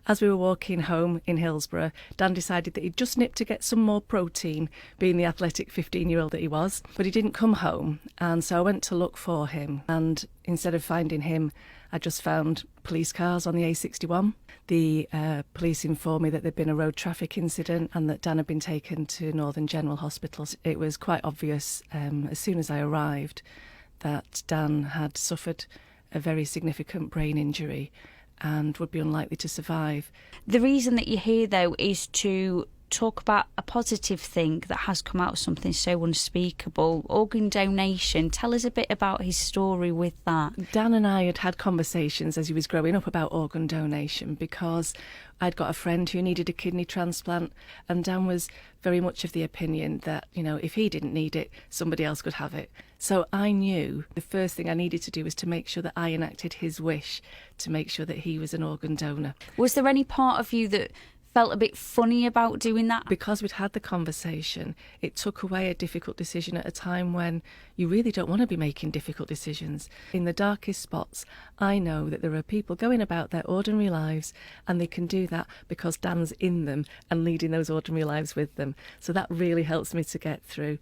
As we were walking home in Hillsborough, Dan decided that he'd just nipped to get some more protein, being the athletic 15-year-old that he was. But he didn't come home, and so I went to look for him. And instead of finding him, I just found police cars on the A61. The police informed me that there'd been a road traffic incident and that Dan had been taken to Northern General Hospital. It was quite obvious as soon as I arrived that Dan had suffered a very significant brain injury and would be unlikely to survive. The reason that you're here, though, is to talk about a positive thing that has come out of something so unspeakable, organ donation. Tell us a bit about his story with that. Dan and I had conversations as he was growing up about organ donation because I'd got a friend who needed a kidney transplant, and Dan was very much of the opinion that, if he didn't need it, somebody else could have it. So I knew the first thing I needed to do was to make sure that I enacted his wish to make sure that he was an organ donor. Was there any part of you that felt a bit funny about doing that? Because we'd had the conversation, it took away a difficult decision at a time when you really don't want to be making difficult decisions. In the darkest spots, I know that there are people going about their ordinary lives, and they can do that because Dan's in them and leading those ordinary lives with them. So that really helps me to get through.